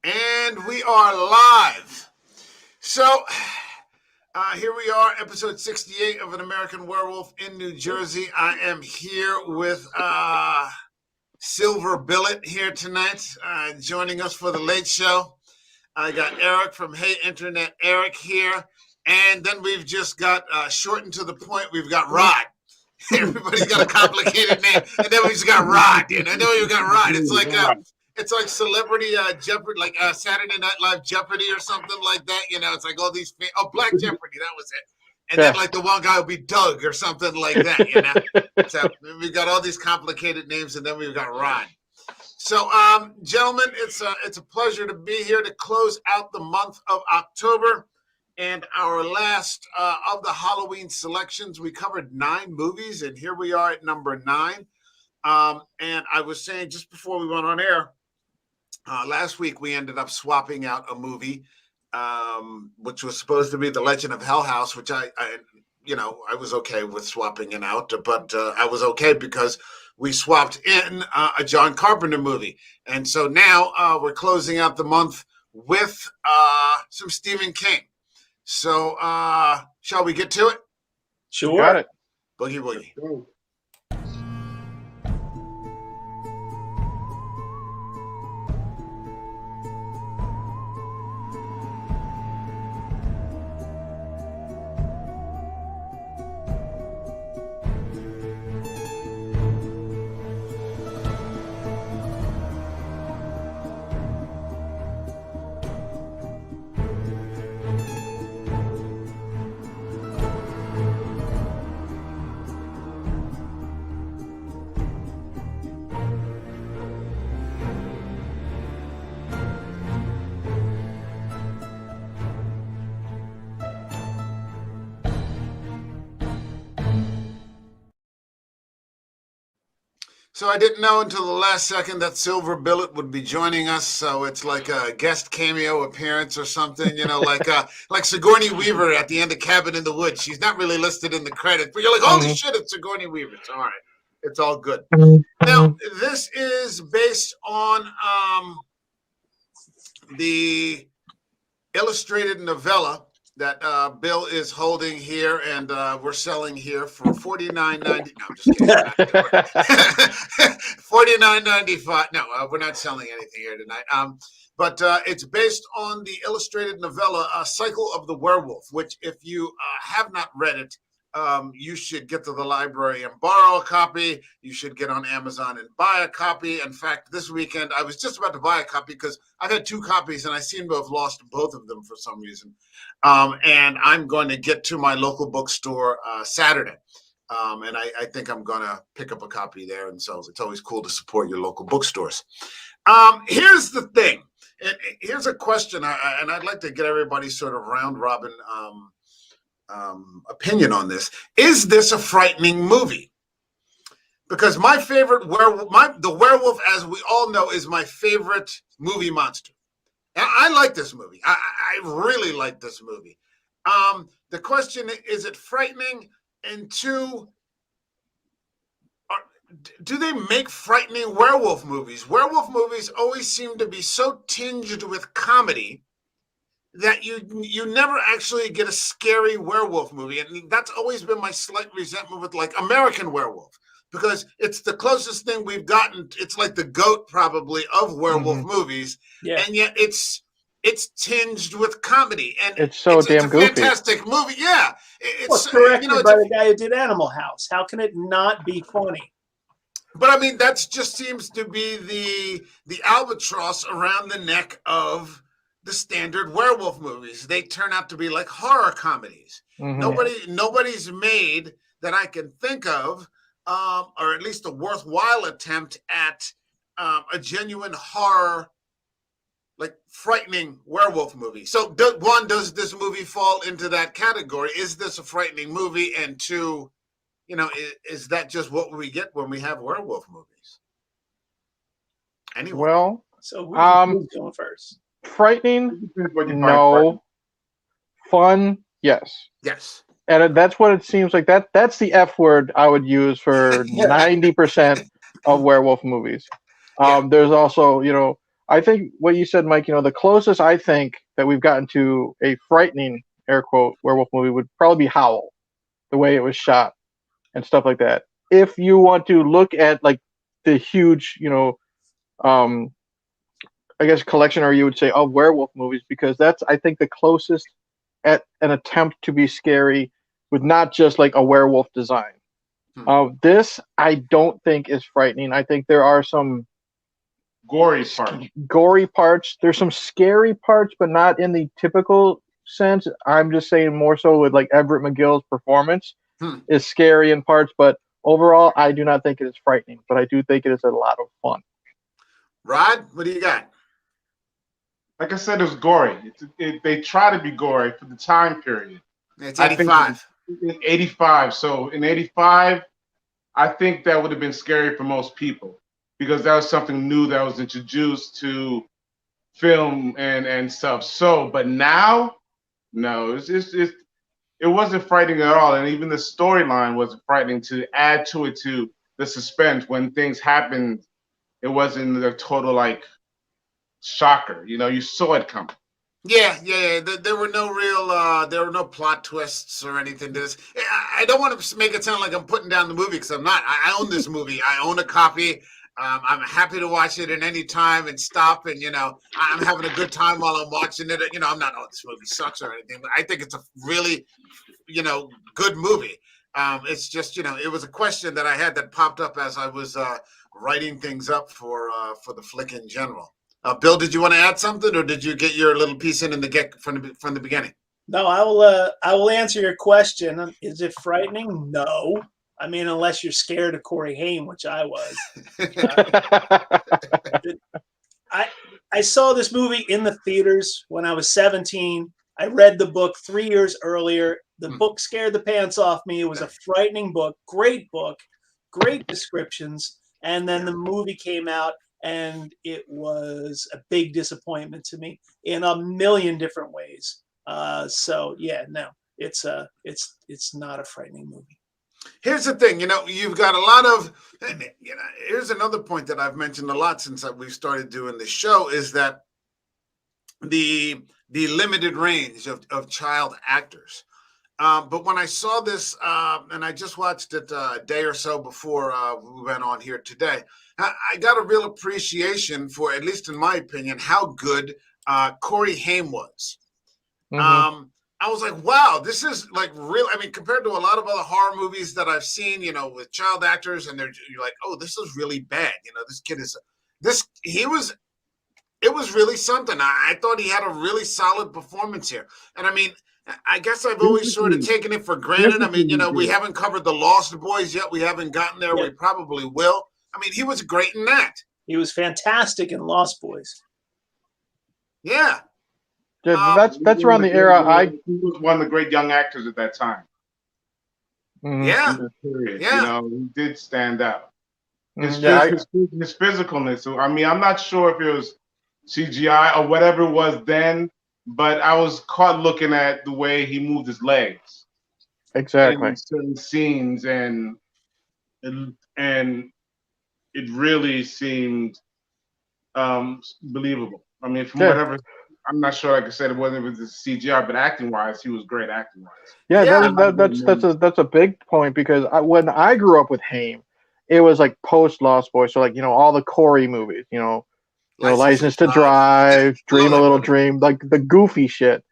And we are live. So here we are, episode 68 of An American Werewolf in New Jersey. I am here with Silver Billet here tonight, joining us for the late show. I got Eric from Hey Internet Eric here. And then we've just got, shortened to the point, we've got Rod. Everybody's got a complicated name. And then we just got Rod. And I know you got Rod. It's like Celebrity Jeopardy, like Saturday Night Live Jeopardy or something like that. You know, it's like all these. Black Jeopardy, that was it. And then like the one guy would be Doug or something like that. You know, so we've got all these complicated names, and then we've got Rod. So, gentlemen, it's a pleasure to be here to close out the month of October. And our last of the Halloween selections, we covered 9 movies, and here we are at number 9. And I was saying just before we went on air, last week we ended up swapping out a movie, which was supposed to be The Legend of Hell House, which I was okay with swapping it out, but I was okay because we swapped in a John Carpenter movie. And so now we're closing out the month with some Stephen King. So shall we get to it? Sure. Got it. Boogie woogie. Sure. So I didn't know until the last second that Silver Billet would be joining us. So it's like a guest cameo appearance or something, you know, like Sigourney Weaver at the end of Cabin in the Woods. She's not really listed in the credits, but you're like, holy shit, it's Sigourney Weaver. It's all right. It's all good. Now, this is based on the illustrated novella that Bill is holding here, and we're selling here for $49.90. No, I'm just kidding. $49.95. No, we're not selling anything here tonight. But it's based on the illustrated novella Cycle of the Werewolf, which if you have not read it, you should get to the library and borrow a copy. You should get on Amazon and buy a copy. In fact, this weekend, I was just about to buy a copy because I've had 2 copies and I seem to have lost both of them for some reason. And I'm going to get to my local bookstore Saturday. And I think I'm going to pick up a copy there. And so it's always cool to support your local bookstores. Here's the thing. And here's a question, and I'd like to get everybody's sort of round robin opinion on this. Is this a frightening movie? Because my favorite the werewolf, as we all know, is my favorite movie monster. And I like this movie. I really like this movie. The question is it frightening? And 2, do they make frightening werewolf movies? Werewolf movies always seem to be so tinged with comedy that you never actually get a scary werewolf movie. And that's always been my slight resentment with like American Werewolf, because it's the closest thing we've gotten. It's like the GOAT probably of werewolf movies. Yeah. And yet it's tinged with comedy. And it's so damn goofy. Fantastic movie. Yeah. It's directed by the guy who did Animal House. How can it not be funny? But I mean, that just seems to be the albatross around the neck of the standard werewolf movies. They turn out to be like horror comedies. Nobody's made that I can think of, or at least a worthwhile attempt at a genuine horror, like frightening werewolf movie. So does this movie fall into that category? Is this a frightening movie? And 2, is that just what we get when we have werewolf movies? Anyway. Well, so who's going first? Frightening? No. Fun? Yes. Yes. And that's what it seems like. That's the F word I would use for 90% of werewolf movies. There's also, I think what you said, Mike, the closest I think that we've gotten to a frightening, air quote, werewolf movie would probably be Howl, the way it was shot and stuff like that. If you want to look at like the huge, um, I guess collection, or you would say, of werewolf movies, because that's, I think, the closest at an attempt to be scary with not just like a werewolf design. This, I don't think is frightening. I think there are some gory parts. There's some scary parts, but not in the typical sense. I'm just saying more so with like Everett McGill's performance is scary in parts, but overall, I do not think it is frightening, but I do think it is a lot of fun. Rod, what do you got? Like I said, it was gory. They try to be gory for the time period. It's 85. 85. So in 85, I think that would have been scary for most people because that was something new that was introduced to film and stuff. So, but now, no, it wasn't frightening at all. And even the storyline wasn't frightening. To add to it, to the suspense when things happened, it wasn't a total like shocker. You saw it coming. Yeah. There were no plot twists or anything to this. I don't want to make it sound like I'm putting down the movie because I'm not. I own this movie. I own a copy. I'm happy to watch it at any time and stop. And, I'm having a good time while I'm watching it. I'm not, oh, this movie sucks or anything, but I think it's a really, good movie. It's just, it was a question that I had that popped up as I was writing things up for the flick in general. Bill, did you want to add something, or did you get your little piece in the get from the beginning? No, I will answer your question. Is it frightening? No. I mean, unless you're scared of Corey Haim, which I was. I saw this movie in the theaters when I was 17. I read the book 3 years earlier. The book scared the pants off me. It was a frightening book, great descriptions. And then the movie came out, and it was a big disappointment to me in a million different ways. So yeah, no, it's not a frightening movie. Here's the thing, you've got a lot of, here's another point that I've mentioned a lot since we've started doing the show is that the limited range of child actors. But when I saw this, and I just watched it a day or so before we went on here today, I got a real appreciation for, at least in my opinion, how good Corey Haim was. Mm-hmm. I was like, wow, this is like real. I mean, compared to a lot of other horror movies that I've seen, with child actors, and you're like, oh, this is really bad. This kid it was really something. I thought he had a really solid performance here. And I mean, I guess I've always sort of taken it for granted. I mean, we haven't covered the Lost Boys yet. We haven't gotten there. Yeah. We probably will. I mean, he was great in that. He was fantastic in Lost Boys. Yeah. That's around the era he was one of the great young actors at that time. Mm-hmm. Yeah. He did stand out. His physicalness. So, I mean, I'm not sure if it was CGI or whatever it was then, but I was caught looking at the way he moved his legs. Exactly. In certain scenes, and it really seemed believable. I mean, from whatever. I'm not sure. Like I said, it was the CGI, but acting-wise, he was great acting-wise. Yeah, that's a big point because when I grew up with Haim, it was like post Lost Boys, so like all the Corey movies, License to Drive, Dream a Little Dream, like the goofy shit,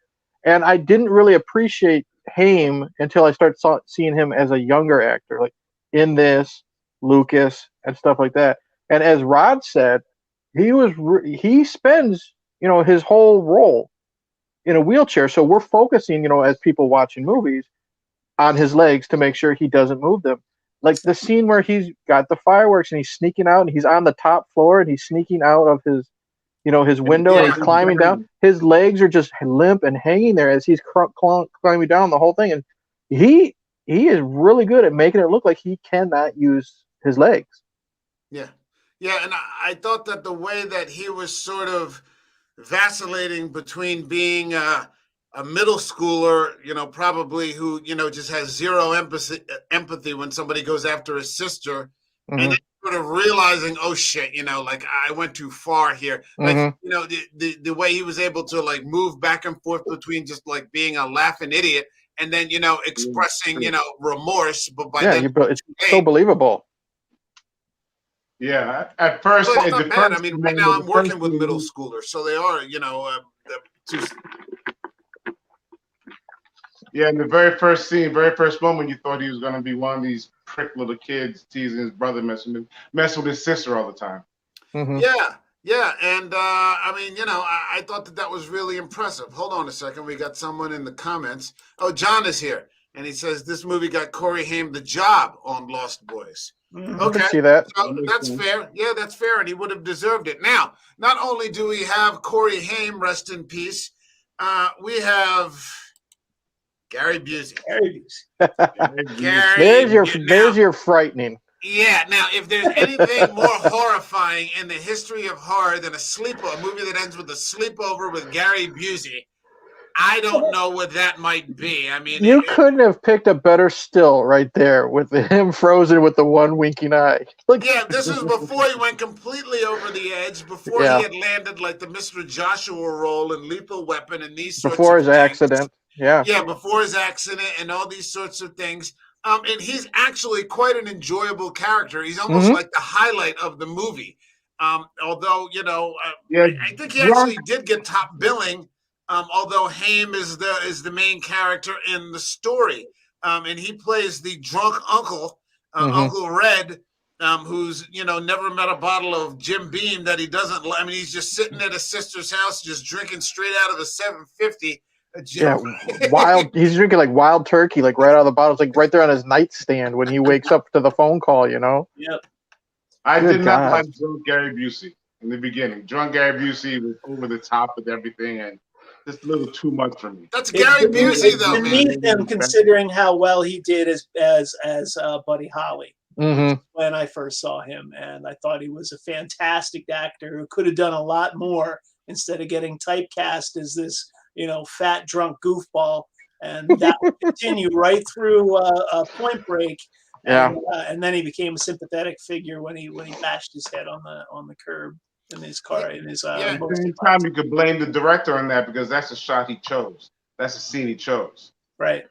and I didn't really appreciate Haim until I started seeing him as a younger actor, like in this Lucas and stuff like that. And as Rod said, he spends his whole role in a wheelchair. So we're focusing, as people watching movies, on his legs to make sure he doesn't move them. Like the scene where he's got the fireworks and he's sneaking out and he's on the top floor and he's sneaking out of his, his window and he's climbing down. His legs are just limp and hanging there as he's climbing down the whole thing. And he is really good at making it look like he cannot use his legs. Yeah. Yeah. And I thought that the way that he was sort of vacillating between being a middle schooler, probably who, just has zero empathy when somebody goes after his sister, mm-hmm. and then sort of realizing, oh shit, like I went too far here. Like, the way he was able to like move back and forth between just like being a laughing idiot and then, expressing, remorse, but by then it's so believable. Yeah, at first, it's not bad. I mean, right now I'm working with middle movie, schoolers, so they are, yeah, in the very first scene, very first moment, you thought he was going to be one of these prick little kids teasing his brother, messing with his sister all the time. Yeah, and I mean, I thought that was really impressive. Hold on a second, we got someone in the comments. Oh, John is here, and he says this movie got Corey Haim the job on Lost Boys. Okay, I can see that. So that's fair. Yeah, that's fair, and he would have deserved it. Now, not only do we have Corey Haim, rest in peace, we have Gary Busey. There's your frightening. Yeah. Now, if there's anything more horrifying in the history of horror than a movie that ends with a sleepover with Gary Busey, I don't know what that might be. I mean, you couldn't have picked a better still right there with him frozen with the one winking eye. Yeah, this was before he went completely over the edge, before he had landed like the Mr. Joshua role in Lethal Weapon and these sorts before of his things. accident. Yeah, before his accident and all these sorts of things. And he's actually quite an enjoyable character. He's almost like the highlight of the movie. Although, I think he actually did get top billing. Although Haim is the main character in the story, and he plays the drunk uncle, Uncle Red, who's never met a bottle of Jim Beam that he doesn't. I mean, he's just sitting at his sister's house, just drinking straight out of the 750. He's drinking like wild turkey, like right out of the bottle. It's like right there on his nightstand when he wakes up to the phone call. Yep. I did not like drunk Gary Busey in the beginning. Drunk Gary Busey was over the top with everything and just a little too much for me. That's Gary Busey, though, man. Beneath him, considering how well he did as Buddy Holly when I first saw him, and I thought he was a fantastic actor who could have done a lot more instead of getting typecast as this, fat drunk goofball, and that would continue right through Point Break. And then he became a sympathetic figure when he bashed his head on the curb in his car. At the same time, you could blame the director on that because that's the shot he chose. That's the scene he chose. Right.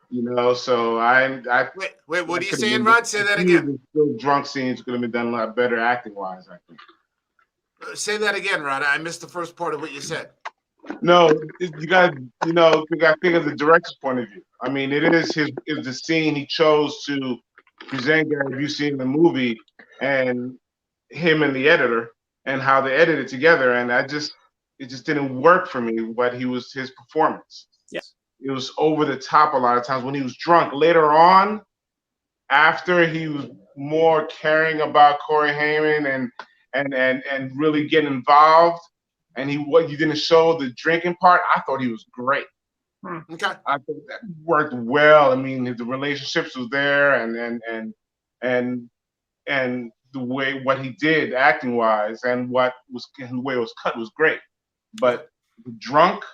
So I wait. What are you saying, Rod? Say that again. Still drunk scenes could have been done a lot better acting wise, I think. Say that again, Rod. I missed the first part of what you said. No, you got to think of the director's point of view. I mean, it's the scene he chose to present Gary Busey in the movie, and him and the editor, and how they edited it together, and it just didn't work for me. His performance. Yes, it was over the top a lot of times when he was drunk. Later on, after he was more caring about Corey Haim and really getting involved. And you didn't show the drinking part. I thought he was great. Okay, I think that worked well. I mean, the relationships was there, and the way what he did acting wise, and the way it was cut was great. But drunk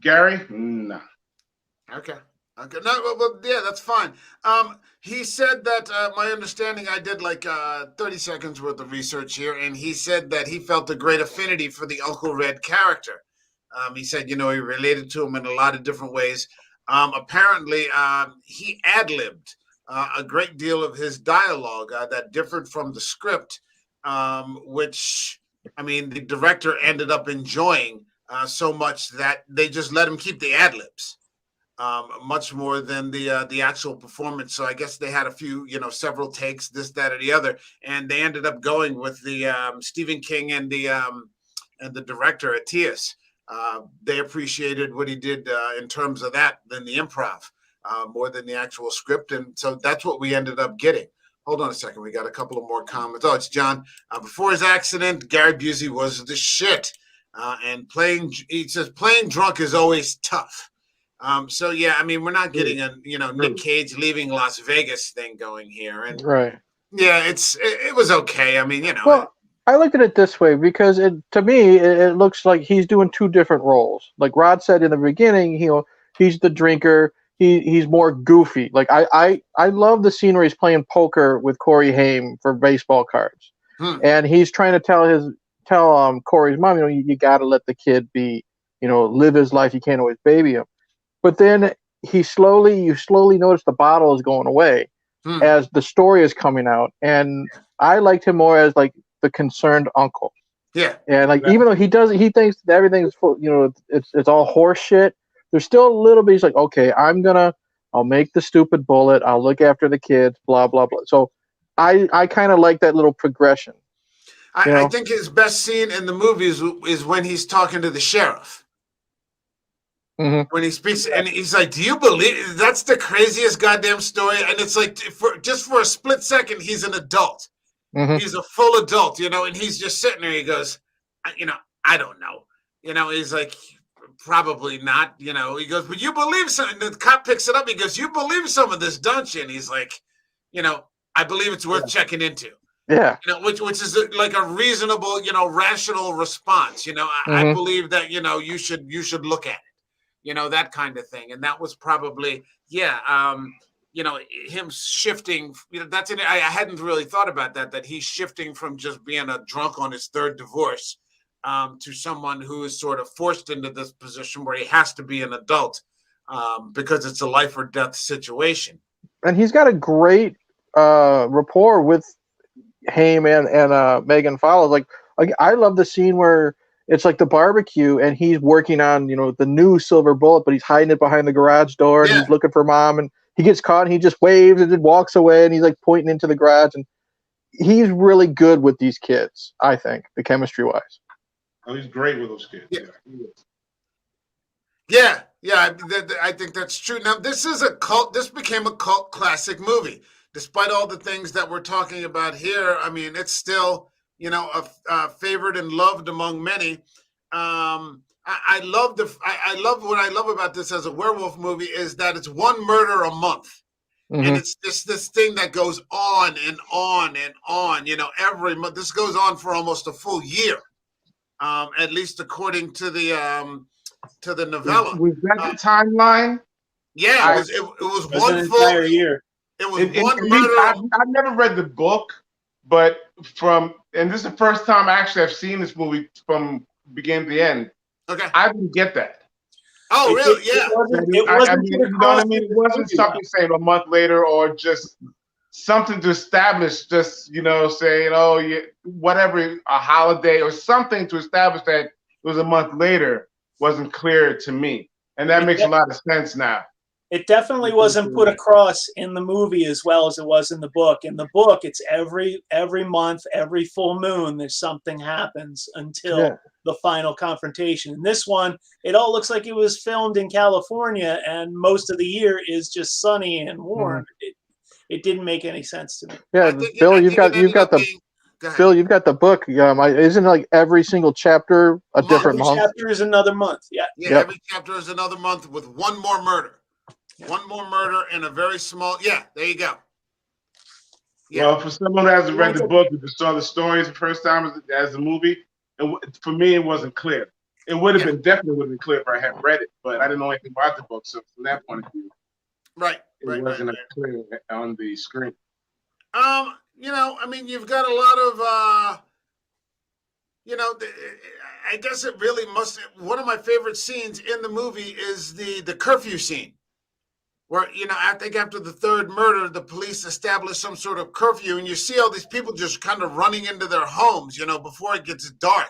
Gary, nah. Okay. No, well, yeah, that's fine. He said that my understanding, I did like 30 seconds worth of research here, and he said that he felt a great affinity for the Uncle Red character. He said, he related to him in a lot of different ways. Apparently, he ad-libbed a great deal of his dialogue that differed from the script, which, I mean, the director ended up enjoying so much that they just let him keep the ad-libs. Much more than the actual performance. So I guess they had a few, several takes, this, that, or the other, and they ended up going with the Stephen King and the director Atias. They appreciated what he did in terms of that than the improv, more than the actual script, and so that's what we ended up getting. Hold on a second, we got a couple of more comments. Oh, it's John. Before his accident, Gary Busey was the shit, and he says playing drunk is always tough. So yeah, I mean, we're not getting a Nick Cage leaving Las Vegas thing going here, and right. Yeah, it was okay. I mean, Well, I looked at it this way because to me it looks like he's doing two different roles. Like Rod said in the beginning, he's the drinker. he's more goofy. Like I love the scene where he's playing poker with Corey Haim for baseball cards, and he's trying to tell Corey's mom, you got to let the kid be, live his life. You can't always baby him. But then you slowly notice the bottle is going away as the story is coming out, and I liked him more as like the concerned uncle. Yeah, and like even though he thinks that everything's full, it's all horse shit. There's still a little bit. He's like, okay, I'll make the stupid bullet. I'll look after the kids. Blah blah blah. So I kind of like that little progression. I think his best scene in the movie is when he's talking to the sheriff. Mm-hmm. When he speaks, and he's like, "Do you believe that's the craziest goddamn story?" And it's like, for a split second, he's an adult. Mm-hmm. He's a full adult, and he's just sitting there. He goes, I don't know. He's like, probably not. He goes, but you believe something. The cop picks it up. He goes, you believe some of this, don't you? And he's like, I believe it's worth checking into. Yeah. Which is like a reasonable, rational response. I believe that, you should look at it. That kind of thing. And that was probably, him shifting, that's it. I hadn't really thought about that he's shifting from just being a drunk on his third divorce to someone who is sort of forced into this position where he has to be an adult because it's a life or death situation. And he's got a great rapport with Haim and Megan Follows. Like I love the scene where it's like the barbecue and he's working on, the new silver bullet, but he's hiding it behind the garage door and he's looking for mom, and he gets caught and he just waves and then walks away and he's like pointing into the garage, and he's really good with these kids, I think, the chemistry wise. Oh, he's great with those kids. Yeah. I think that's true. Now, this became a cult classic movie. Despite all the things that we're talking about here, I mean, it's still, a favored and loved among many. I love what I love about this as a werewolf movie is that it's one murder a month. Mm-hmm. And it's this thing that goes on and on and on, every month. This goes on for almost a full year, at least according to the novella. Was that the timeline? Yeah, it was one an full entire year. It was one murder. I've never read the book, but and this is the first time actually I've seen this movie from beginning to end. Okay. I didn't get that. Oh, really? Yeah. It wasn't something saying a month later or just something to establish, saying, whatever, a holiday or something to establish that it was a month later wasn't clear to me. And that makes a lot of sense now. It definitely wasn't put across in the movie as well as it was in the book. In the book, it's every month, every full moon, there's something happens until the final confrontation. In this one, it all looks like it was filmed in California, and most of the year is just sunny and warm. Mm-hmm. It didn't make any sense to me. Yeah, Bill, you've got the book. Isn't it like every single chapter a different month? Every chapter is another month. Yeah. Every chapter is another month with one more murder. One more murder in a very small. Yeah, there you go. Yeah. Well, for someone who hasn't read the book, who just saw the stories the first time as a movie, for me, it wasn't clear. It would have been definitely clear if I had read it, but I didn't know anything about the book. So from that point of view, it wasn't clear on the screen. You've got a lot of, I guess it really must. One of my favorite scenes in the movie is the curfew scene. Where, I think after the third murder, the police establish some sort of curfew, and you see all these people just kind of running into their homes, before it gets dark.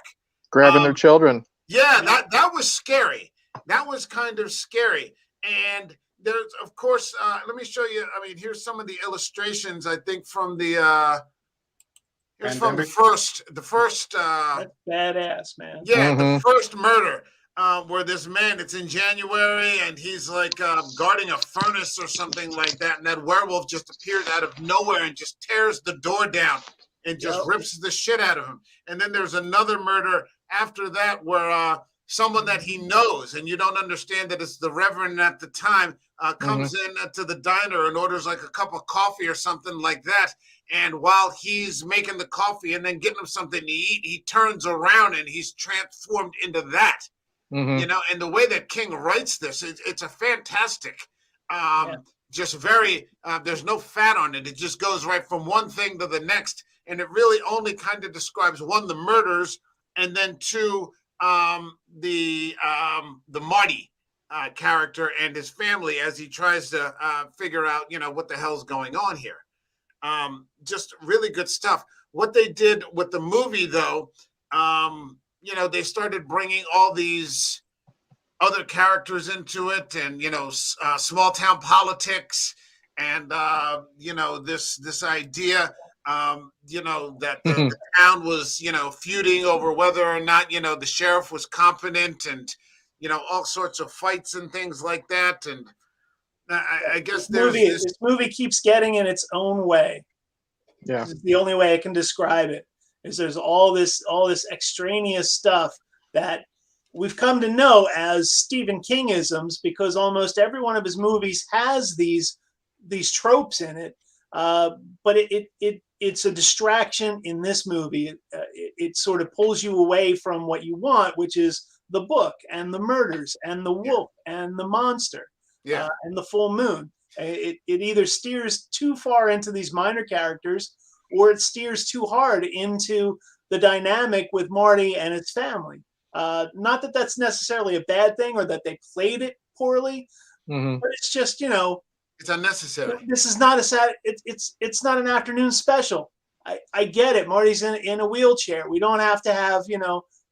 Grabbing their children. Yeah, that was scary. That was kind of scary. And there's, of course, let me show you. I mean, here's some of the illustrations, I think, from the first. That's badass, man. Yeah, the first murder. Where this man, it's in January, and he's like guarding a furnace or something like that, and that werewolf just appears out of nowhere and just tears the door down and just rips the shit out of him. And then there's another murder after that where someone that he knows, and you don't understand that it's the Reverend at the time, comes in to the diner and orders like a cup of coffee or something like that. And while he's making the coffee and then getting him something to eat, he turns around and he's transformed into that. And the way that King writes this, it's a fantastic Yeah. just very, there's no fat on it. It just goes right from one thing to the next. And it really only kind of describes, one, the murders, and then two, the Marty character and his family as he tries to figure out, what the hell's going on here. Just really good stuff. What they did with the movie, though, they started bringing all these other characters into it, and small town politics, and this idea, that the town was feuding over whether or not the sheriff was competent, and all sorts of fights and things like that. And I guess this movie keeps getting in its own way. Yeah, this is the only way I can describe it. Is there's all this extraneous stuff that we've come to know as Stephen King-isms, because almost every one of his movies has these tropes in it. But it's a distraction in this movie. It sort of pulls you away from what you want, which is the book and the murders and the wolf and the monster and the full moon. It either steers too far into these minor characters, or it steers too hard into the dynamic with Marty and his family. Not that that's necessarily a bad thing or that they played it poorly, but it's just, it's unnecessary. This is not a sad. It's not an afternoon special. I get it. Marty's in a wheelchair. We don't have to have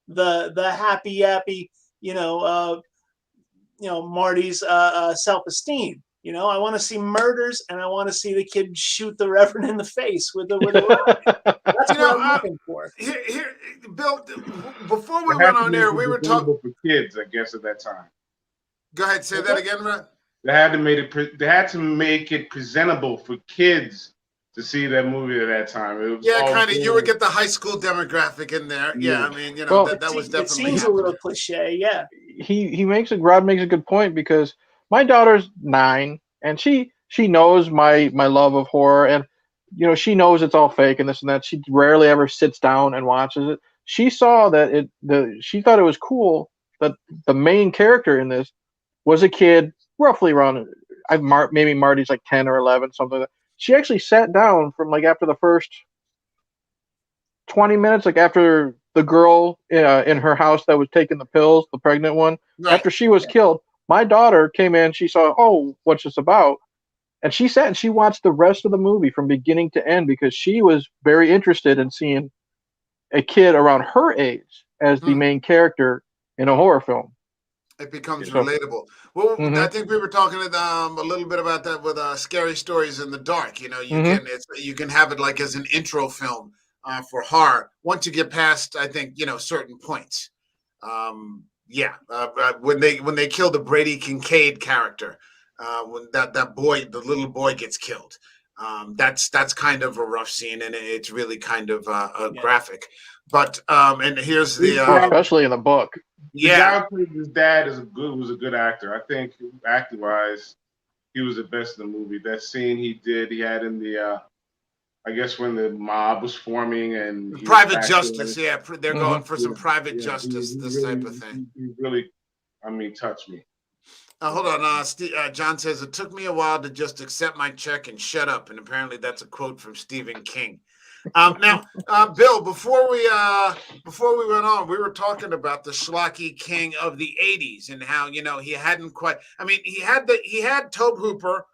the happy yappy Marty's self-esteem. I want to see murders, and I want to see the kid shoot the Reverend in the face with a rocket. That's what I'm looking for. Here, Bill. Before we went on air, we were talking for kids, I guess, at that time. Go ahead, say that again, Ron. They had to make it presentable for kids to see that movie at that time. It was kind of. You would get the high school demographic in there. Yeah, I mean, that was definitely. It seems a little cliche. Yeah. Rod makes a good point, because my daughter's 9, and she knows my love of horror, and she knows it's all fake and this and that. She rarely ever sits down and watches it. She saw that she thought it was cool that the main character in this was a kid roughly around, maybe Marty's like 10 or 11, something like that. She actually sat down from after the first 20 minutes, after the girl in her house that was taking the pills, the pregnant one, after she was killed. My daughter came in, she saw, what's this about? And she sat and she watched the rest of the movie from beginning to end, because she was very interested in seeing a kid around her age as the main character in a horror film. It becomes relatable. Well, I think we were talking a little bit about that with Scary Stories in the Dark. You can have it as an intro film for horror once you get past, I think, certain points. When they kill the Brady Kincaid character, when that boy, the little boy, gets killed, that's kind of a rough scene, and it's really kind of graphic. But and here's the especially in the book. The guy who played his dad was a good actor. I think acting wise, he was the best in the movie. That scene he had in the I guess when the mob was forming and private justice, they're going for some private justice, this type of thing. He really, touched me. Hold on, John says it took me a while to just accept my check and shut up, and apparently that's a quote from Stephen King. Now, Bill, before we went on, we were talking about the schlocky King of the '80s and how he hadn't quite. I mean, he had Tobe Hooper,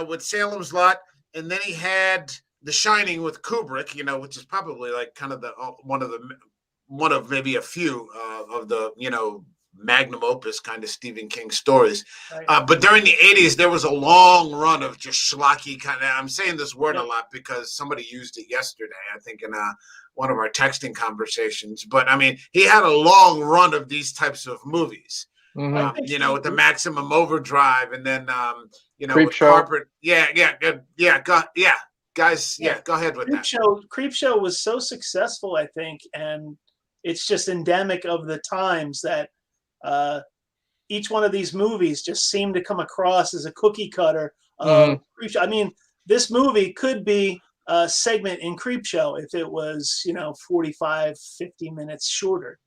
with Salem's Lot. And then he had The Shining with Kubrick, which is probably kind of one of maybe a few of the magnum opus kind of Stephen King stories. Right. But during the '80s, there was a long run of just schlocky kind of. I'm saying this word a lot because somebody used it yesterday, I think, in one of our texting conversations. But I mean, he had a long run of these types of movies. With the Maximum Overdrive, and then Creep Show. Carpet. Guys, go ahead with that. Creep Show was so successful, I think, and it's just endemic of the times that each one of these movies just seemed to come across as a cookie cutter of Creep Show. I mean, this movie could be a segment in Creep Show if it was 45, 50 minutes shorter.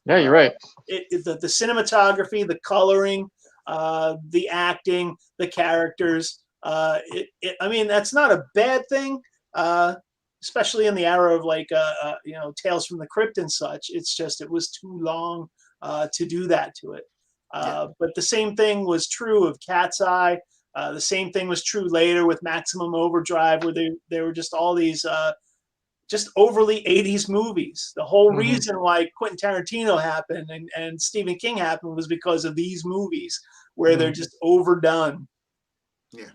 Yeah, you're right. The cinematography, the coloring, the acting, the characters. I mean, that's not a bad thing, especially in the era of like Tales from the Crypt and such. It's just it was too long to do that to it. But the same thing was true of Cat's Eye. The same thing was true later with Maximum Overdrive, where there were just all these just overly 80s movies. The whole reason why Quentin Tarantino happened and Stephen King happened was because of these movies where they're just overdone. Yeah.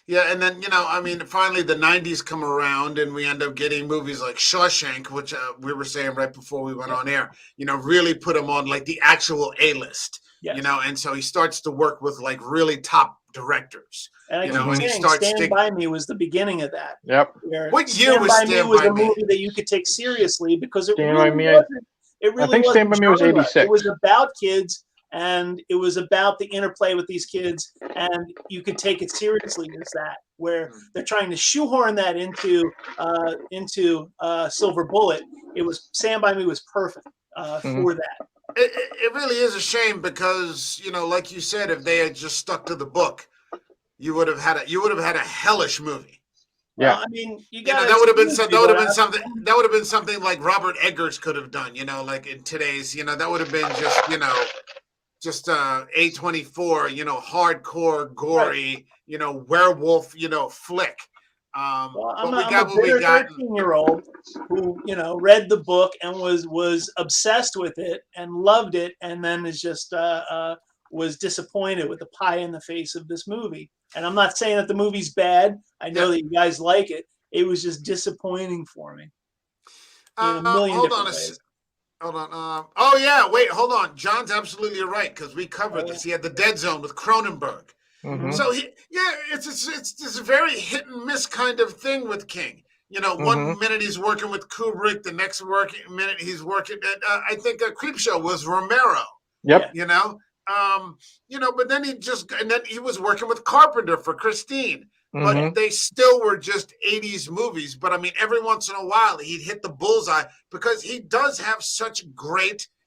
Yeah, and then, I mean, finally the 90s come around and we end up getting movies like Shawshank, which we were saying right before we went on air, really put him on like the actual A-list, and so he starts to work with like really top directors. And I keep and he saying starts Stand By Me was the beginning of that. Yep. What year was Stand Me was By a Me? movie that you could take seriously because it Stand really By Me, wasn't. It really I think wasn't Stand By Me was genre. 86. It was about kids, and it was about the interplay with these kids, and you could take it seriously as that, where they're trying to shoehorn that into Silver Bullet. It was Stand By Me was perfect for that. It really is a shame because, like you said, if they had just stuck to the book, you would have had a hellish movie. Yeah, well, I mean, that would have been something like Robert Eggers could have done. Like in today's, that would have been just A24, hardcore, gory, werewolf, flick. Well, but I'm a bitter 13-year-old who, read the book and was obsessed with it and loved it, and then is just was disappointed with the pie in the face of this movie. And I'm not saying that the movie's bad. I know that you guys like it. It was just disappointing for me in a million different ways. Hold on. Oh yeah, wait, hold on. John's absolutely right because we covered this. He had The Dead Zone with Cronenberg. So it's a very hit and miss kind of thing with King. One minute he's working with Kubrick, the next minute he's working at I think Creepshow was Romero. Yep. But then he was working with Carpenter for Christine. But they still were just 80s movies. But I mean, every once in a while he'd hit the bullseye because he does have such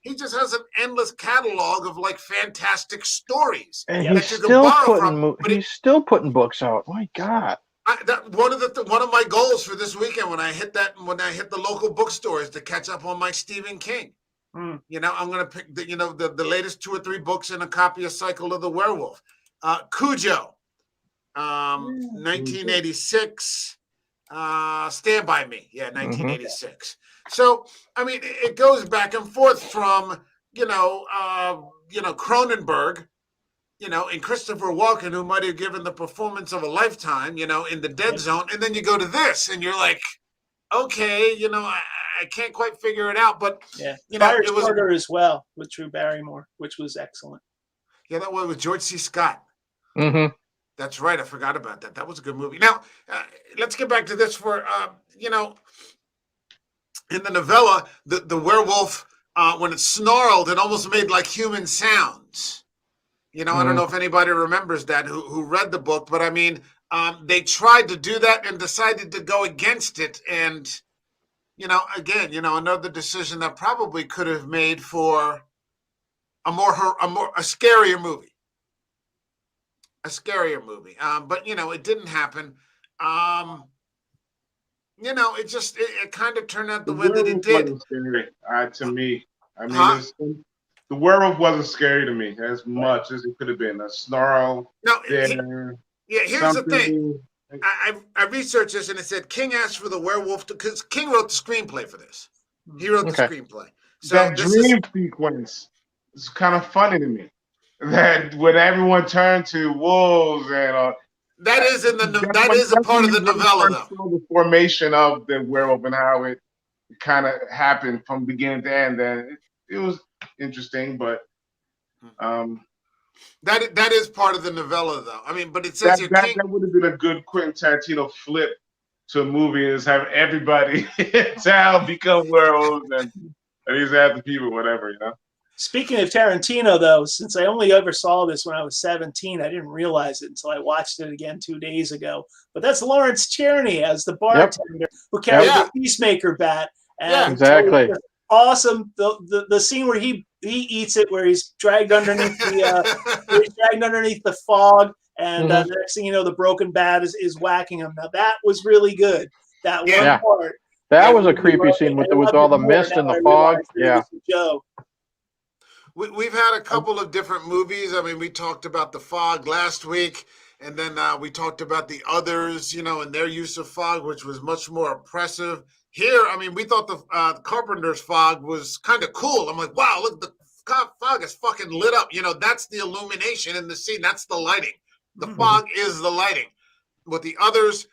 he just has an endless catalog of like fantastic stories. And that he's you can borrow from. He's still putting books out. My God. One of my goals for this weekend when I hit the local bookstores to catch up on my Stephen King. I'm going to pick the latest 2 or 3 books and a copy of Cycle of the Werewolf. Cujo, 1986. Stand By Me, 1986. So I mean, it goes back and forth from Cronenberg, and Christopher Walken, who might have given the performance of a lifetime, in The Dead Zone, and then you go to this, and you're like, okay, I can't quite figure it out, but Firestarter as well with Drew Barrymore, which was excellent. Yeah, that one with George C. Scott. That's right. I forgot about that. That was a good movie. Now, let's get back to this for, in the novella, the werewolf, when it snarled, it almost made like human sounds. I don't know if anybody remembers that who read the book, but I mean, they tried to do that and decided to go against it. And, again, another decision that probably could have made for a scarier movie. A scarier movie. But, it didn't happen. It kind of turned out the way that it did. Wasn't scary, to me. I mean, the werewolf wasn't scary to me as much as it could have been. A snarl. No, here's the thing. I researched this and it said King asked for the werewolf because King wrote the screenplay for this. He wrote the screenplay. So that dream sequence is kind of funny to me. That when everyone turned to wolves and that is a part of the novella, though. The formation of the werewolf and how it kind of happened from beginning to end. And it was interesting, but that is part of the novella, though. I mean, but it says that would have been a good Quentin Tarantino flip to a movie, is have everybody in town become werewolves and these have the people, whatever, Speaking of Tarantino, though, since I only ever saw this when I was 17, I didn't realize it until I watched it again 2 days ago. But that's Lawrence Tierney as the bartender who carried the Peacemaker bat. And exactly. Awesome. The scene where he eats it where he's dragged underneath the fog, and the next thing you know, the broken bat is whacking him. Now that was really good. That one part. That was a creepy scene with all the mist and the fog. Yeah. It was a joke. We've had a couple of different movies. I mean, we talked about The Fog last week, and then we talked about The Others, and their use of fog, which was much more oppressive. Here, I mean, we thought the Carpenter's fog was kind of cool. I'm like, wow, look, the fog is fucking lit up. That's the illumination in the scene. That's the lighting. The fog is the lighting. With The Others,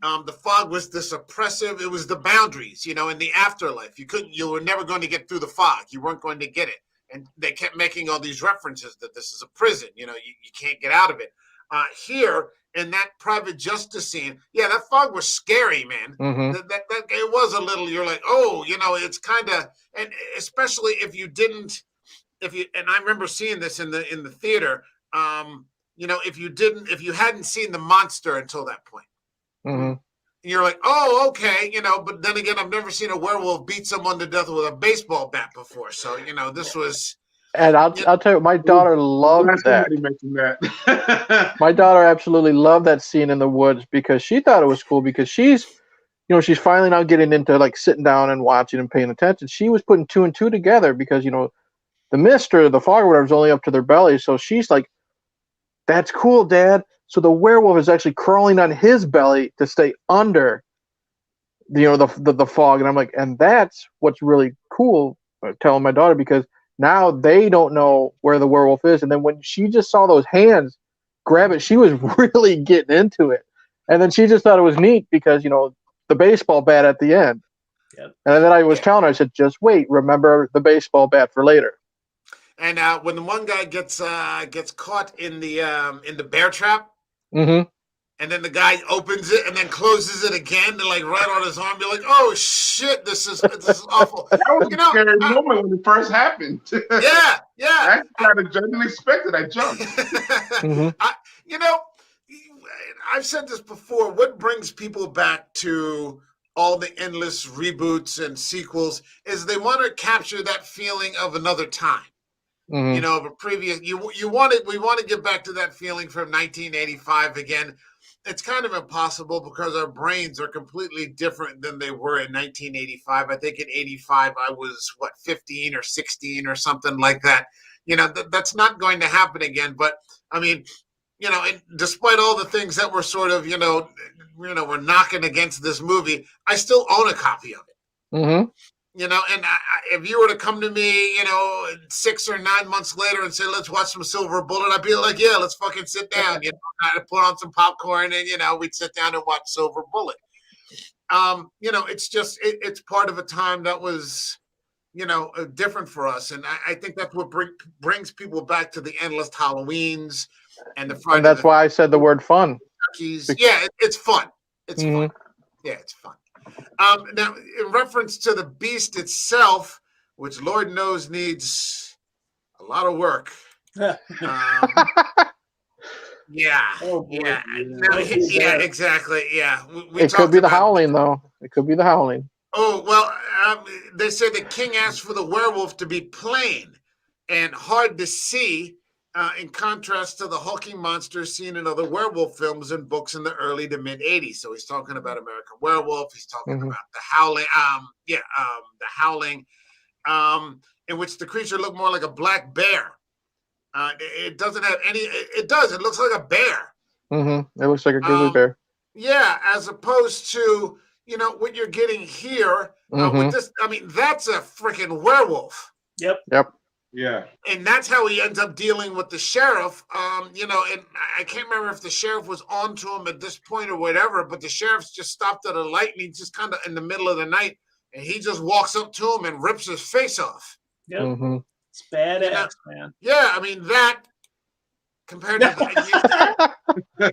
the fog was this oppressive. It was the boundaries, in the afterlife. You were never going to get through the fog. You weren't going to get it. And they kept making all these references that this is a prison. You can't get out of it. Here, in that private justice scene, that fog was scary, man. That it was a little. You're like, oh, it's kind of, and especially if you and I remember seeing this in the theater. If you hadn't seen the monster until that point, you're like, oh, okay, But then again, I've never seen a werewolf beat someone to death with a baseball bat before. So this was. And I'll tell you, my daughter loved that. Mentioned that. My daughter absolutely loved that scene in the woods because she thought it was cool because she's she's finally now getting into like sitting down and watching and paying attention. She was putting two and two together because the mist or the fog or whatever is only up to their belly. So she's like, "That's cool, Dad." So the werewolf is actually crawling on his belly to stay under the fog, and I'm like, and that's what's really cool. Telling my daughter because now they don't know where the werewolf is, and then when she just saw those hands grab it, she was really getting into it, and then she just thought it was neat because the baseball bat at the end. Yep. And then I was telling her, I said, just wait, remember the baseball bat for later. And when the one guy gets caught in the bear trap. And then the guy opens it and then closes it again, and like right on his arm. You're like, "Oh shit, this is awful." That was a scary moment when it first happened. Yeah. I kind of didn't expect it. I jumped. I've said this before. What brings people back to all the endless reboots and sequels is they want to capture that feeling of another time. Of a previous. We want to get back to that feeling from 1985 again. It's kind of impossible because our brains are completely different than they were in 1985. I think in 85, I was 15 or 16 or something like that. That's not going to happen again. But I mean, and despite all the things that were sort of, we're knocking against this movie, I still own a copy of it. And if you were to come to me, 6 or 9 months later and say, let's watch some Silver Bullet, I'd be like, yeah, let's fucking sit down, I'd put on some popcorn and, we'd sit down and watch Silver Bullet. It's just, it's part of a time that was, different for us. And I think that's what brings people back to the endless Halloweens and the Friday. And that's why I said the word fun. Yeah, it's fun. It's fun. Yeah, it's fun. Now, in reference to the beast itself, which Lord knows needs a lot of work. Exactly. Yeah, it could be the Howling, though. It could be the Howling. Oh well, they say the king asked for the werewolf to be plain and hard to see. In contrast to the hulking monsters seen in other werewolf films and books in the early to mid 80s. So he's talking about American Werewolf. He's talking about the Howling. The Howling, in which the creature looked more like a black bear. It doesn't have any. It does. It looks like a bear. It looks like a grizzly bear. Yeah, as opposed to what you're getting here with this. I mean, that's a freaking werewolf. Yep. Yeah. And that's how he ends up dealing with the sheriff. And I can't remember if the sheriff was on to him at this point or whatever, but the sheriff's just stopped at a light and he's just kind of in the middle of the night and he just walks up to him and rips his face off. Yep. It's badass, man. Yeah, I mean, that compared to that,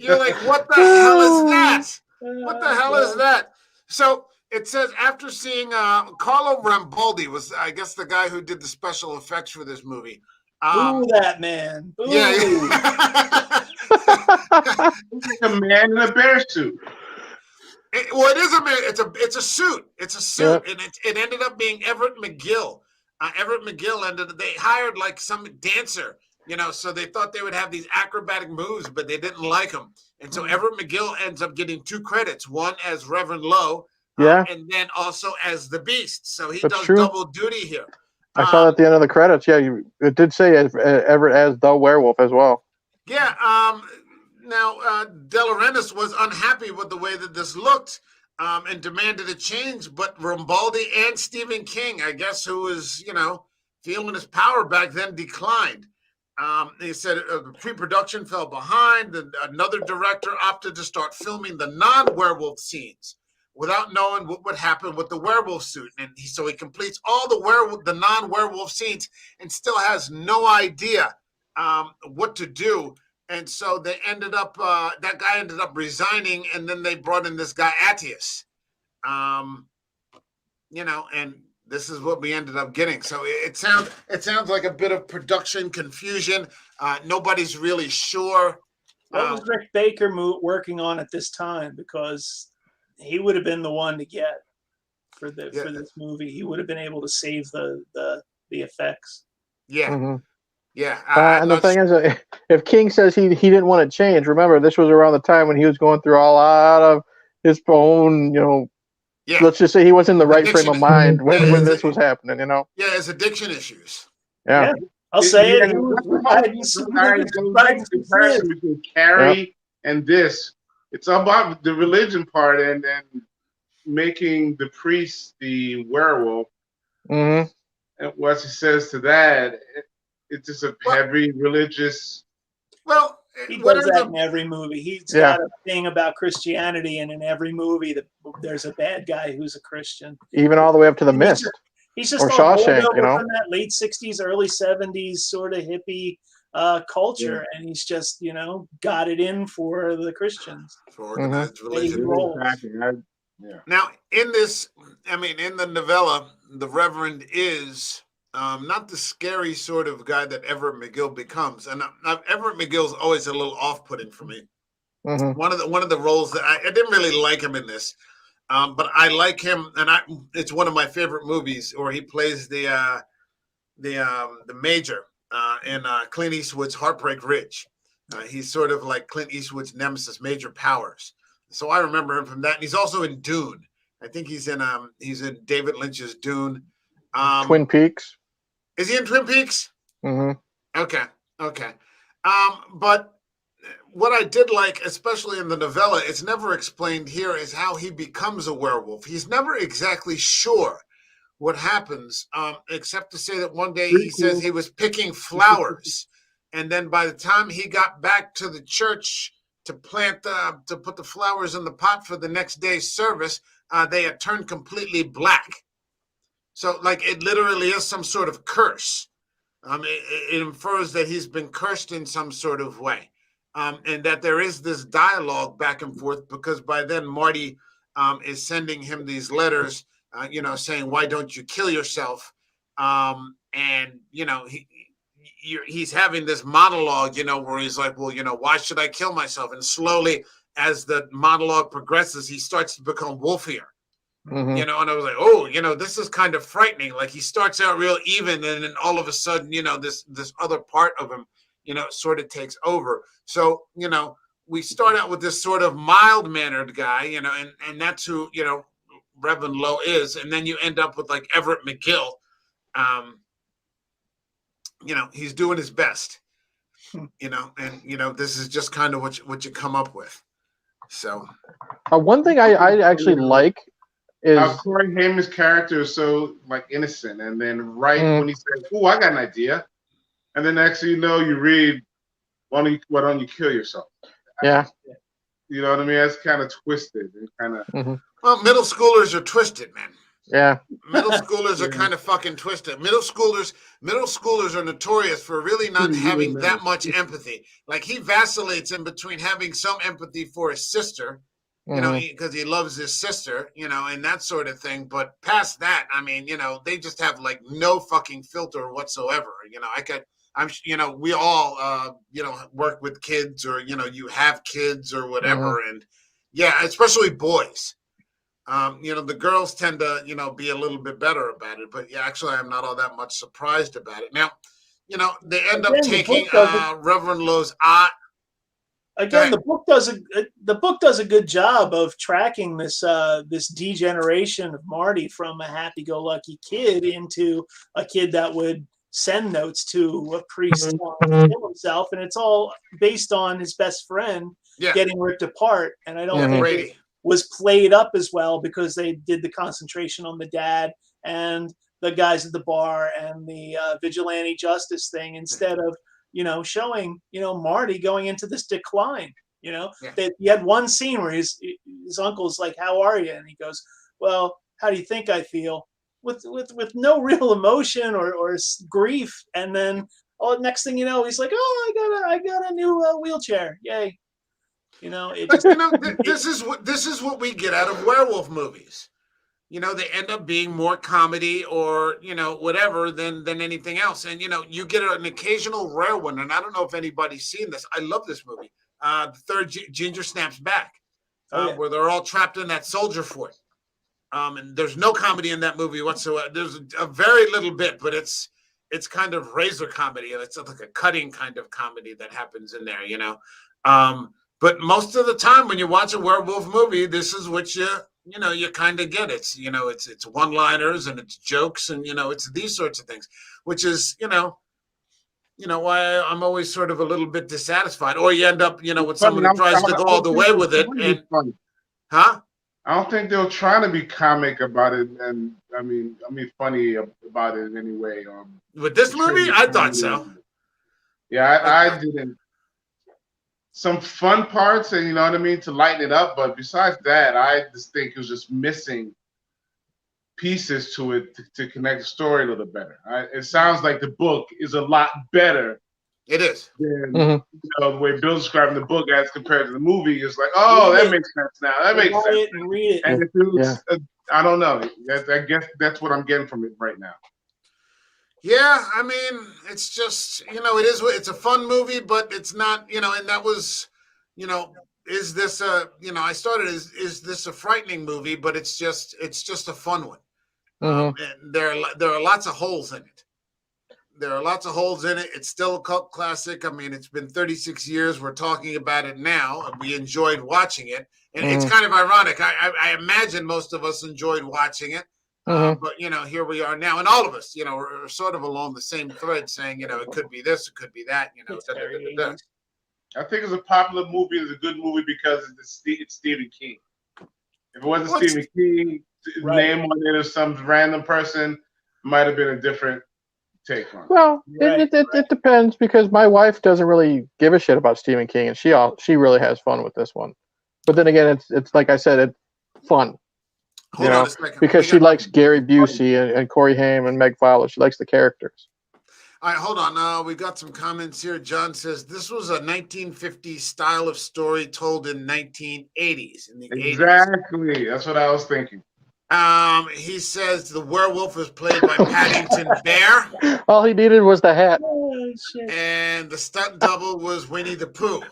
you're like, what the hell is that? What the hell is that? So it says after seeing Carlo Rambaldi was, I guess, the guy who did the special effects for this movie. Ooh, that man. Ooh. Yeah. A man in a bear suit. It is a man. It's a suit. It's a suit, and it ended up being Everett McGill. Everett McGill they hired like some dancer, so they thought they would have these acrobatic moves, but they didn't like them. And so Everett McGill ends up getting 2 credits, one as Reverend Lowe, and then also as the Beast. So he does double duty here. I saw that at the end of the credits. Yeah, it did say Everett as the werewolf as well. Yeah. Now, De Laurentiis was unhappy with the way that this looked and demanded a change, but Rambaldi and Stephen King, I guess, who was, feeling his power back then, declined. He said the pre-production fell behind, and another director opted to start filming the non-werewolf scenes without knowing what would happen with the werewolf suit. And so he completes all the non-werewolf scenes and still has no idea what to do. And so they ended up, that guy ended up resigning, and then they brought in this guy, Attius. And this is what we ended up getting. So it sounds like a bit of production confusion. Nobody's really sure. What was Rick Baker working on at this time? Because he would have been the one to get for this movie. He would have been able to save the effects. Yeah. Mm-hmm. Yeah. And the thing is, if King says he didn't want to change, remember, this was around the time when he was going through a lot of his own, let's just say he was in the right frame of mind when this was happening, Yeah, his addiction issues. Yeah. I'll say it. Between Carrie and this, it's about the religion part and making the priest the werewolf. Mm-hmm. And what he says to that, it's just a heavy religious. Well, he does that in every movie. He's got a thing about Christianity, and in every movie, there's a bad guy who's a Christian. Even all the way up to The Mist. He's just or Shawshank, from that late '60s, early '70s sort of hippie culture, and he's just got it in for the Christians. For organized religion. Now, in this, in the novella, the Reverend is not the scary sort of guy that Everett McGill becomes, and Everett McGill's always a little off-putting for me. Mm-hmm. One of the roles that I didn't really like him in this, but I like him, and it's one of my favorite movies where he plays the major in Clint Eastwood's Heartbreak Ridge. He's sort of like Clint Eastwood's nemesis, Major Powers. So I remember him from that, and he's also in Dune. I think he's in David Lynch's Dune. Twin Peaks. Is he in Twin Peaks? Mm-hmm. Okay. But what I did like, especially in the novella, it's never explained here, is how he becomes a werewolf. He's never exactly sure what happens, except to say that one day he says he was picking flowers, and then by the time he got back to the church to put the flowers in the pot for the next day's service, they had turned completely black. So, like, it literally is some sort of curse. It infers that he's been cursed in some sort of way, and that there is this dialogue back and forth, because by then Marty is sending him these letters, saying, "Why don't you kill yourself?" And he's having this monologue, where he's like, "Well, why should I kill myself?" And slowly, as the monologue progresses, he starts to become wolfier. Mm-hmm. And I was like, oh, this is kind of frightening. Like, he starts out real even, and then all of a sudden, this other part of him, sort of takes over. So, we start out with this sort of mild-mannered guy, and that's who, Reverend Lowe is. And then you end up with, like, Everett McGill. He's doing his best, and, this is just kind of what you come up with. So. One thing I actually like is Corey Haim's character is so innocent, and then when he says, "Oh, I got an idea," and then next thing you know, you read, "Why don't you kill yourself?" Yeah, you know what I mean. That's kind of twisted and kind of. Mm-hmm. Well, middle schoolers are twisted, man. Yeah, middle schoolers are kind of fucking twisted. Middle schoolers are notorious for really not having that much empathy. Like, he vacillates in between having some empathy for his sister, because he loves his sister, and that sort of thing. But past that, they just have like no fucking filter whatsoever. We all, work with kids, or, you have kids or whatever. And yeah, especially boys. The girls tend to, be a little bit better about it. But yeah, actually, I'm not all that much surprised about it. Now, they end up Again, the taking book doesn't. Reverend Lowe's art. Again, the book does a good job of tracking this degeneration of Marty from a happy-go-lucky kid into a kid that would send notes to a priest to kill himself, and it's all based on his best friend getting ripped apart. And I don't think it was played up as well because they did the concentration on the dad and the guys at the bar and the vigilante justice thing instead of showing Marty going into this decline. That he had one scene where his uncle's like, "How are you?" and he goes, "Well, how do you think I feel?" with no real emotion or grief. And then next thing you know, he's like, "Oh, I got a new wheelchair, yay!" It just this is what we get out of werewolf movies. They end up being more comedy or, whatever than anything else. And, you get an occasional rare one. And I don't know if anybody's seen this. I love this movie. The third Ginger Snaps Back, where they're all trapped in that soldier fort. And there's no comedy in that movie whatsoever. There's a very little bit, but it's kind of razor comedy. And it's like a cutting kind of comedy that happens in there, But most of the time when you watch a werewolf movie, this is what you kind of get. It's one-liners and it's jokes and, it's these sorts of things, which is, why I'm always sort of a little bit dissatisfied. Or you end up, with someone who tries to go all the way with it. And, huh? I don't think they're trying to be comic about it. And I mean, funny about it in any way. With this movie, I thought so. Yeah, I didn't. Some fun parts, and you know what I mean, to lighten it up. But besides that, I just think it was just missing pieces to it to connect the story a little better. It sounds like the book is a lot better. It is. Than, the way Bill's describing the book as compared to the movie. It's like, oh, that makes sense now. That makes sense. Read it. And I don't know. I guess that's what I'm getting from it right now. Yeah, I mean, it's just, it's a fun movie, but it's not, and that was, is this I started is this a frightening movie, but it's just a fun one. And there are lots of holes in it. It's still a cult classic. I mean, it's been 36 years. We're talking about it now, and we enjoyed watching it. And it's kind of ironic. I imagine most of us enjoyed watching it. But here we are now, and all of us, are sort of along the same thread, saying, it could be this, it could be that, I think it's a popular movie. It's a good movie because it's Stephen King. If it wasn't Stephen King, name on it or some random person, might have been a different take on it. Well, it depends because my wife doesn't really give a shit about Stephen King, and she really has fun with this one. But then again, it's like I said, it's fun. Hold on a second. Because she likes Gary Busey and Corey Haim and Meg Fowler. She likes the characters. All right, hold on. We got some comments here. John says this was a 1950s style of story told in 1980s. In the 80s. Exactly. That's what I was thinking. He says the werewolf was played by Paddington Bear. All he needed was the hat. Oh, shit. And the stunt double was Winnie the Pooh.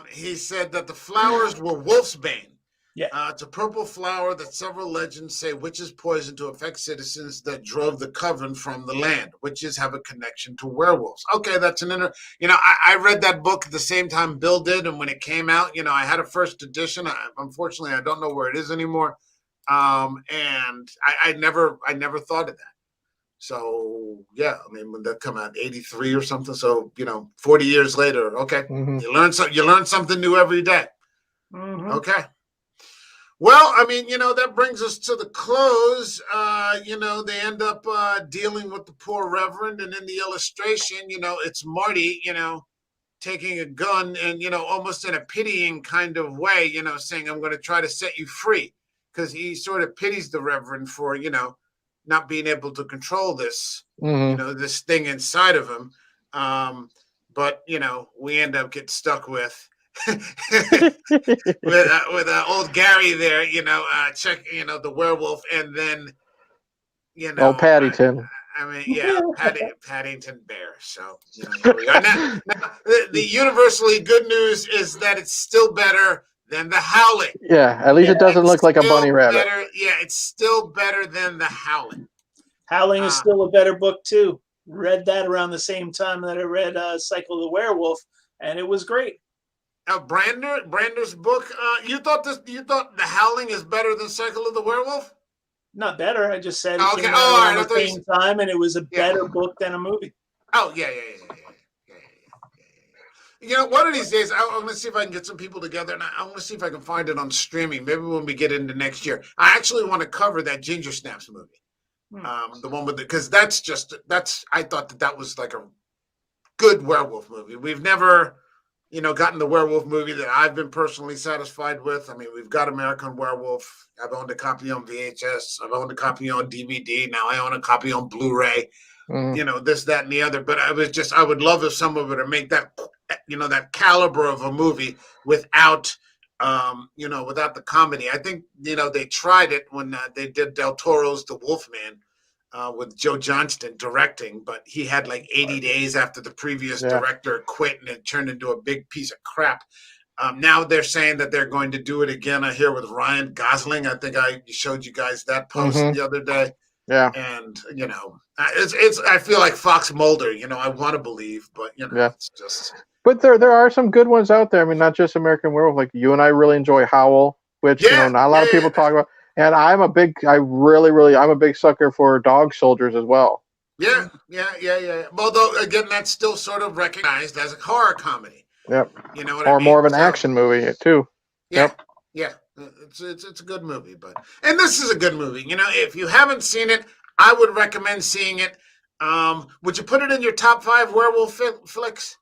He said that the flowers were wolfsbane. Yeah. It's a purple flower that several legends say witches poisoned to affect citizens that drove the coven from the land. Witches have a connection to werewolves. Okay, that's an I read that book at the same time Bill did, and when it came out, I had a first edition. Unfortunately, I don't know where it is anymore. And I never thought of that. So yeah, I mean, when that come out, 83 or something. So 40 years later, okay, you learn something new every day. Okay. Well, I mean, that brings us to the close. They end up dealing with the poor Reverend, and in the illustration, it's Marty, taking a gun and, almost in a pitying kind of way, saying, I'm going to try to set you free, because he sort of pities the Reverend for, not being able to control this, this thing inside of him. But, we end up getting stuck with with old Gary there, check, the werewolf, and then, Paddington. I mean, yeah, Paddington Bear. So, here we are. Now, the universally good news is that it's still better than The Howling. Yeah, at least it doesn't look like a bunny rabbit. Yeah, it's still better than The Howling. Howling is still a better book too. Read that around the same time that I read Cycle of the Werewolf, and it was great. Brander's book. You thought The Howling is better than Cycle of the Werewolf? Not better. I just said it Okay. came out around the same time, and it was a better book than a movie. Oh yeah. You know, one of these days, I'm going to see if I can get some people together, and I want to see if I can find it on streaming. Maybe when we get into next year, I actually want to cover that Ginger Snaps movie, the one with because I thought that was like a good werewolf movie. We've never, gotten the werewolf movie that I've been personally satisfied with. I mean, we've got American Werewolf. I've owned a copy on VHS. I've owned a copy on DVD. Now I own a copy on Blu-ray. This, that, and the other. But I would love if someone were to make that, that caliber of a movie without, without the comedy. I think, they tried it when they did Del Toro's The Wolfman with Joe Johnston directing, but he had like 80 days after the previous director quit, and it turned into a big piece of crap. Now they're saying that they're going to do it again. I hear with Ryan Gosling. I think I showed you guys that post the other day. Yeah, and it's. I feel like Fox Mulder. I want to believe, but it's just. But there are some good ones out there. I mean, not just American Werewolf. Like you and I really enjoy Howl, which not a lot of people talk about. And I'm a big sucker for Dog Soldiers as well. Yeah. Although again, that's still sort of recognized as a horror comedy. Yep. You know what I mean? Or more of an So, action movie too. Yeah. Yeah. It's a good movie, and this is a good movie. If you haven't seen it, I would recommend seeing it. Would you put it in your top 5 werewolf flicks?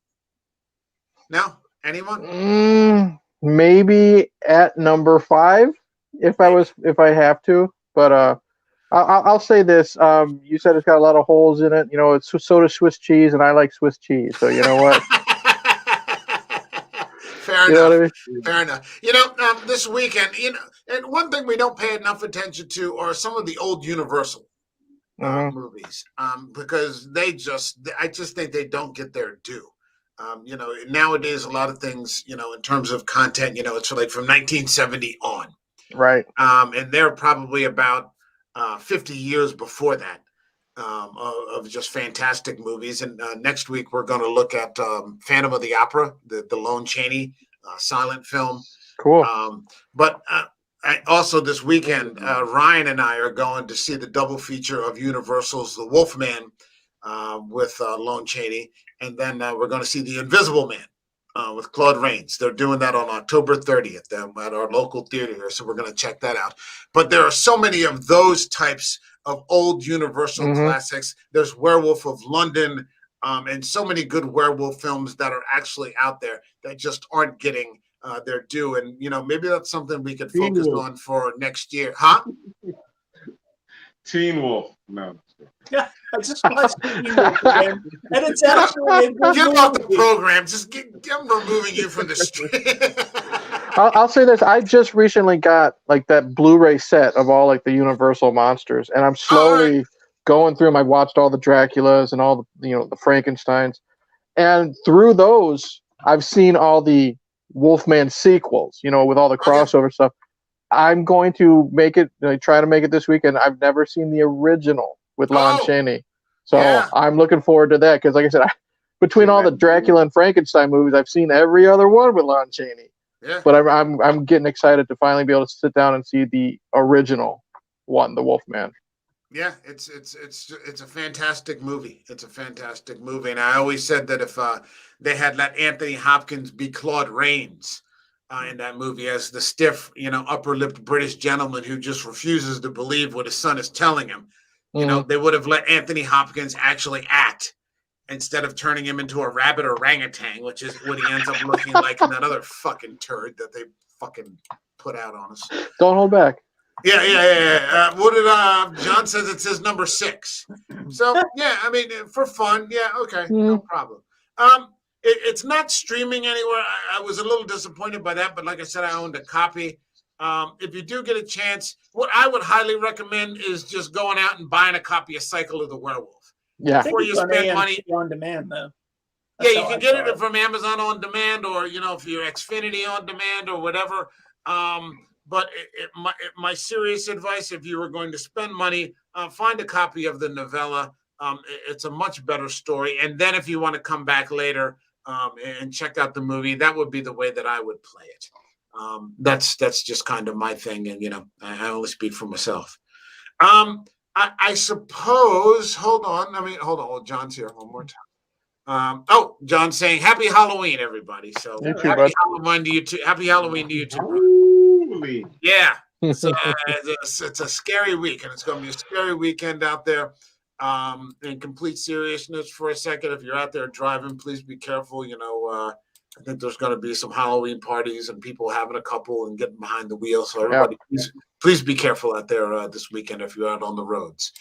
No, anyone? Maybe at number 5 if I have to. But I'll say this. You said it's got a lot of holes in it. It's so does Swiss cheese, and I like Swiss cheese. So you know what? Fair enough. Fair enough. This weekend, and one thing we don't pay enough attention to are some of the old Universal movies, because I just think they don't get their due. Nowadays, a lot of things, in terms of content, it's like from 1970 on. Right. And they're probably about 50 years before that. Of just fantastic movies. And next week, we're going to look at Phantom of the Opera, the Lon Chaney silent film. Cool. But also this weekend, Ryan and I are going to see the double feature of Universal's The Wolfman with Lon Chaney. And then we're going to see The Invisible Man with Claude Rains. They're doing that on October 30th at our local theater here. So we're going to check that out. But there are so many of those types of old Universal classics. There's Werewolf of London, and so many good werewolf films that are actually out there that just aren't getting their due. And maybe that's something we could focus on for next year, huh? Teen Wolf. No. Yeah, I just watched Teen Wolf again, and it's actually a good get movie. off the program. Just I'm removing you from the street. I'll say this. I just recently got like that Blu-ray set of all like the Universal monsters, and I'm slowly going through them. I watched all the Draculas and all the the Frankensteins, and through those, I've seen all the Wolfman sequels. With all the crossover stuff. I'm going to try to make it this weekend. I've never seen the original with Lon Chaney, so I'm looking forward to that because, like I said, between all the Dracula and Frankenstein movies, I've seen every other one with Lon Chaney. Yeah. But I'm getting excited to finally be able to sit down and see the original one, The Wolfman. Yeah, it's a fantastic movie. It's a fantastic movie, and I always said that if they had let Anthony Hopkins be Claude Rains in that movie as the stiff, upper-lipped British gentleman who just refuses to believe what his son is telling him, they would have let Anthony Hopkins actually act, instead of turning him into a rabbit orangutan, which is what he ends up looking like in that other fucking turd that they fucking put out on us. Don't hold back. Yeah. What did John says it's his number 6. So yeah, I mean, for fun, yeah, okay, no problem. It's not streaming anywhere. I was a little disappointed by that, but like I said, I owned a copy. If you do get a chance, what I would highly recommend is just going out and buying a copy of Cycle of the Werewolf. Yeah. Before you spend money on demand though. That's you how can I get saw it from Amazon on demand, or if you're Xfinity on demand or whatever. But my serious advice, if you were going to spend money, find a copy of the novella. It's a much better story. And then if you want to come back later and check out the movie, that would be the way that I would play it. That's just kind of my thing, and I only speak for myself. I suppose. Hold on. Oh, John's here one more time. John's saying Happy Halloween, everybody. So You too, happy bud. Halloween to you too. Happy Halloween to you too, bro. Holy. Yeah. So it's a scary week, and it's going to be a scary weekend out there. In complete seriousness, for a second, if you're out there driving, please be careful. I think there's going to be some Halloween parties and people having a couple and getting behind the wheel. So everybody, please be careful out there this weekend if you're out on the roads.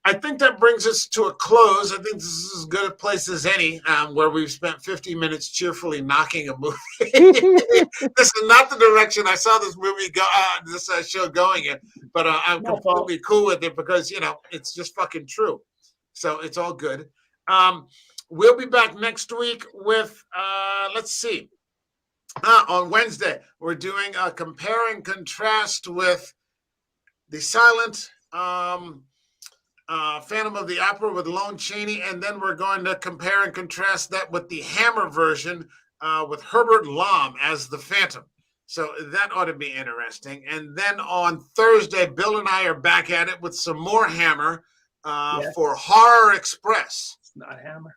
I think that brings us to a close. I think this is as good a place as any where we've spent 50 minutes cheerfully knocking a movie. This is not the direction I saw this movie go, this show going in, but I'm completely cool with it because, it's just fucking true. So it's all good. We'll be back next week with, let's see, on Wednesday, we're doing a compare and contrast with the silent Phantom of the Opera with Lon Chaney, and then we're going to compare and contrast that with the Hammer version with Herbert Lom as the Phantom. So that ought to be interesting. And then on Thursday, Bill and I are back at it with some more Hammer for Horror Express. It's not Hammer.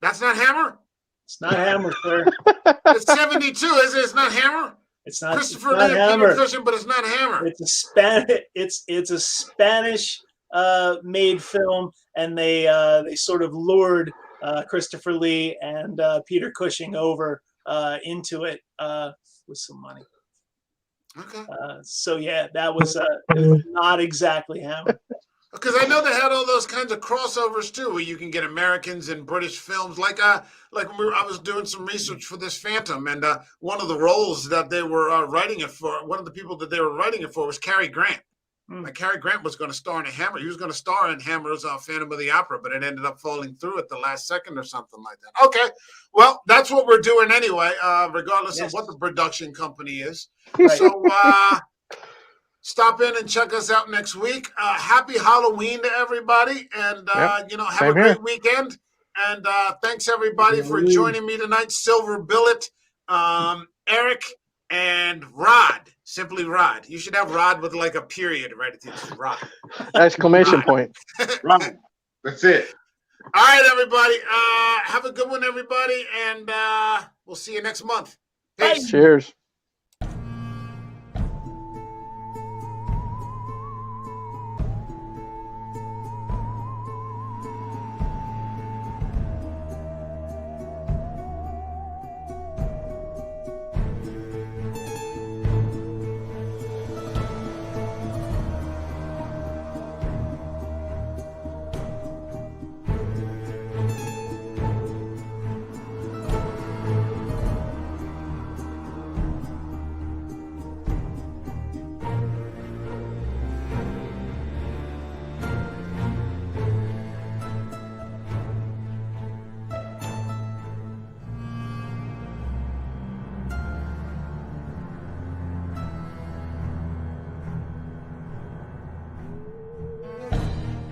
That's not Hammer? It's not Hammer, sir. It's 72, is it? It's not Hammer? It's not Christopher Lee and Peter Cushing, but it's not Hammer. It's a Spanish made film, and they sort of lured Christopher Lee and Peter Cushing over into it with some money. Okay. So yeah, that was it was not exactly Hammer. Because I know they had all those kinds of crossovers too, where you can get Americans and British films. Like when I was doing some research for this Phantom, and one of the roles that they were writing it for, one of the people that they were writing it for was Cary Grant. Like Cary Grant was going to star in a Hammer. He was going to star in Hammer's Phantom of the Opera, but it ended up falling through at the last second or something like that. Okay, well, that's what we're doing anyway, regardless of what the production company is. Right. So stop in and check us out next week. Happy Halloween to everybody, and have a great weekend. And thanks everybody for joining me tonight. Silver Billet, Eric, and Rod. Simply Rod. You should have Rod with like a period right at the end. Rod. Exclamation point. Rod. That's it. All right, everybody. Have a good one, everybody, and we'll see you next month. Peace. Cheers.